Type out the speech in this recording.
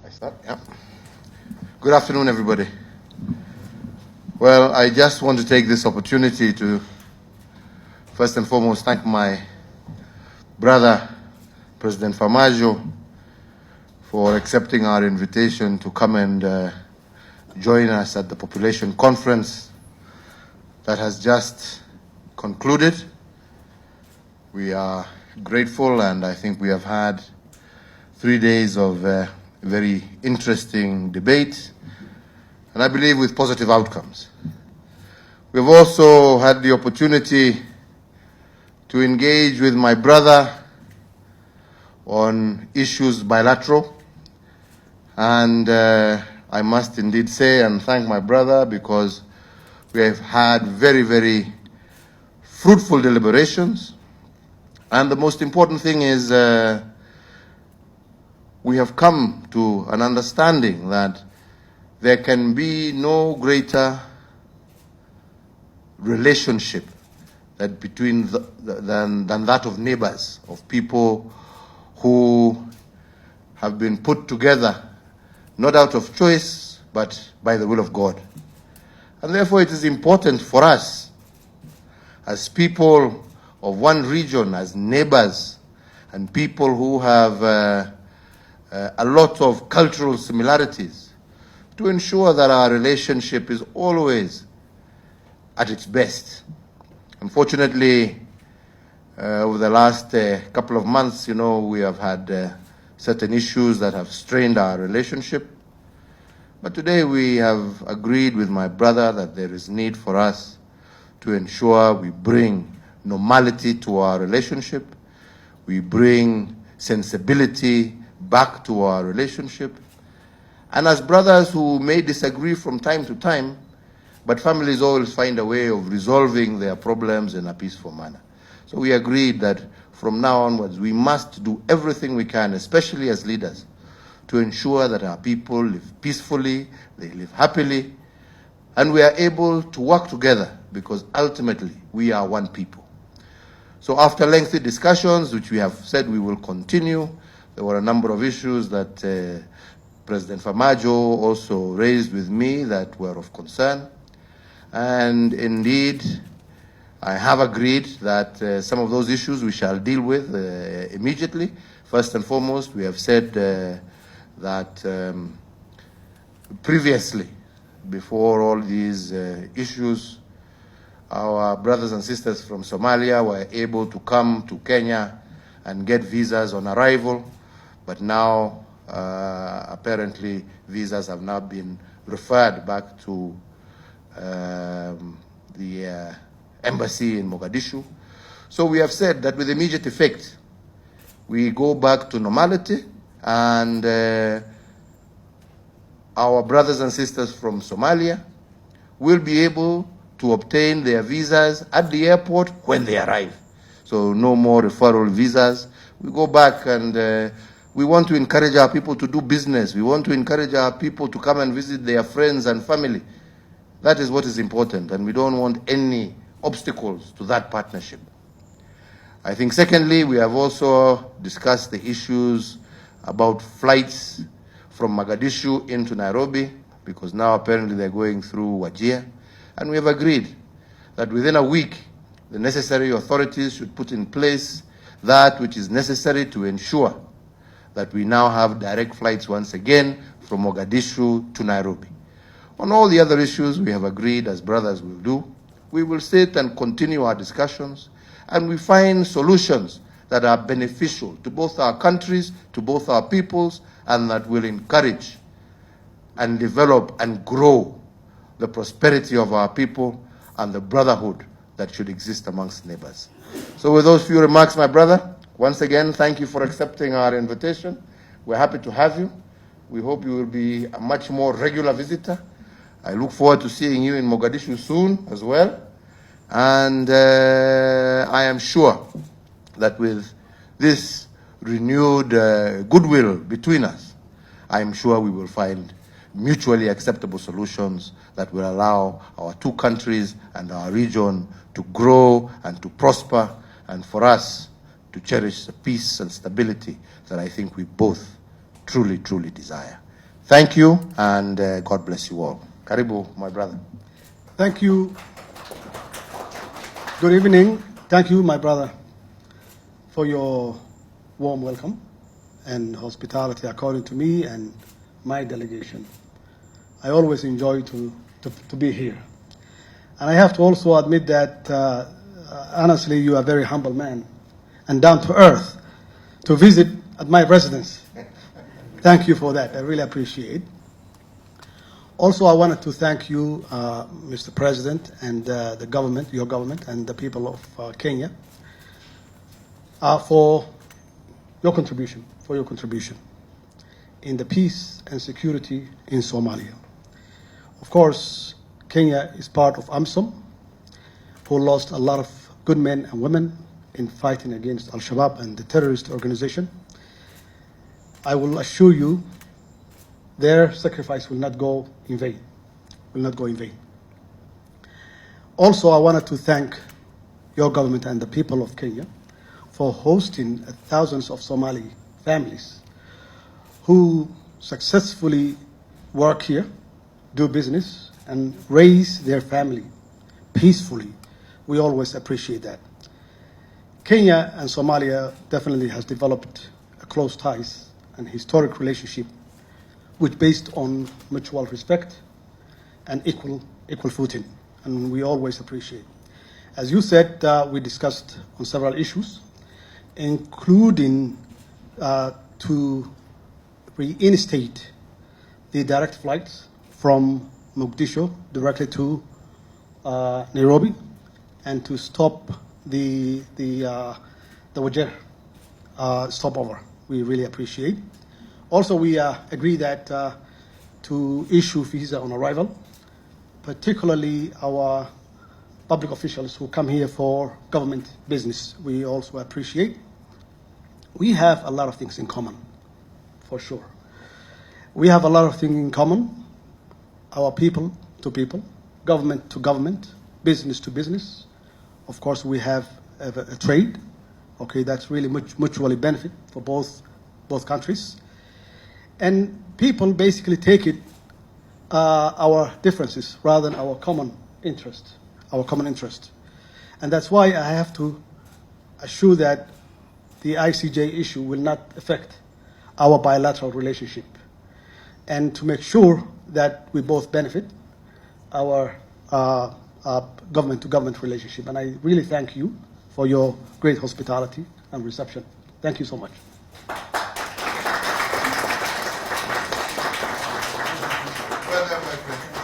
I start? Yeah. Good afternoon, everybody. Well, I just want to take this opportunity to first and foremost thank my brother, President Farmaajo, for accepting our invitation to come and join us at the population conference that has just concluded. We are grateful, and I think we have had 3 days of very interesting debate, and I believe with positive outcomes. We've also had the opportunity to engage with my brother on issues bilateral, and I must indeed say and thank my brother because we have had very, very fruitful deliberations, and the most important thing is we have come to an understanding that there can be no greater relationship that than that of neighbors, of people who have been put together not out of choice but by the will of God. And therefore it is important for us as people of one region, as neighbors, and people who have a lot of cultural similarities, to ensure that our relationship is always at its best. Unfortunately, over the last couple of months, we have had certain issues that have strained our relationship. But today we have agreed with my brother that there is need for us to ensure we bring normality to our relationship, we bring sensibility back to our relationship. And as brothers who may disagree from time to time, but families always find a way of resolving their problems in a peaceful manner. So we agreed that from now onwards, we must do everything we can, especially as leaders, to ensure that our people live peacefully, they live happily, and we are able to work together because ultimately we are one people. So after lengthy discussions, which we have said we will continue, there were a number of issues that President Farmaajo also raised with me that were of concern. And indeed, I have agreed that some of those issues we shall deal with immediately. First and foremost, we have said that previously, before all these issues, our brothers and sisters from Somalia were able to come to Kenya and get visas on arrival, but now apparently visas have now been referred back to the embassy in Mogadishu. So we have said that with immediate effect, we go back to normality, and our brothers and sisters from Somalia will be able to obtain their visas at the airport when they arrive. So no more referral visas. We go back, and we want to encourage our people to do business. We want to encourage our people to come and visit their friends and family. That is what is important, and we don't want any obstacles to that partnership. I think secondly, we have also discussed the issues about flights from Mogadishu into Nairobi, because now apparently they're going through Wajir. And we have agreed that within a week, the necessary authorities should put in place that which is necessary to ensure that we now have direct flights once again from Mogadishu to Nairobi. On all the other issues, we have agreed, as brothers will do, we will sit and continue our discussions, and we find solutions that are beneficial to both our countries, to both our peoples, and that will encourage and develop and grow the prosperity of our people and the brotherhood that should exist amongst neighbors. So with those few remarks, my brother, once again, thank you for accepting our invitation. We're happy to have you. We hope you will be a much more regular visitor. I look forward to seeing you in Mogadishu soon as well. And I am sure that with this renewed goodwill between us, I am sure we will find mutually acceptable solutions that will allow our two countries and our region to grow and to prosper, and for us to cherish the peace and stability that I think we both truly, truly desire. Thank you, and God bless you all. Karibu, my brother. Thank you. Good evening. Thank you, my brother, for your warm welcome and hospitality according to me and my delegation. I always enjoy to be here. And I have to also admit that, honestly, you are a very humble man and down to earth to visit at my residence. Thank you for that. I really appreciate. Also, I wanted to thank you, Mr. President, and the government, your government, and the people of Kenya for your contribution, in the peace and security in Somalia. Of course, Kenya is part of AMSOM, who lost a lot of good men and women in fighting against Al-Shabaab and the terrorist organization. I will assure you their sacrifice will not go in vain, Also, I wanted to thank your government and the people of Kenya for hosting thousands of Somali families who successfully work here, do business, and raise their family peacefully. We always appreciate that. Kenya and Somalia definitely has developed a close ties and historic relationship which based on mutual respect and equal footing, and we always appreciate. As you said, we discussed on several issues, including to reinstate the direct flights from Mogadishu directly to Nairobi, and to stop the Wajir stopover. We really appreciate. Also, we agree that to issue visa on arrival, particularly our public officials who come here for government business, we also appreciate. We have a lot of things in common, for sure. We have a lot of things in common, our people to people, government to government, business to business. Of course, we have a trade, okay, that's really mutually benefit for both countries. And people basically take it our differences rather than our common interest. And that's why I have to assure that the ICJ issue will not affect our bilateral relationship, and to make sure that we both benefit our government-to-government relationship. And I really thank you for your great hospitality and reception. Thank you so much. Well done, my friend.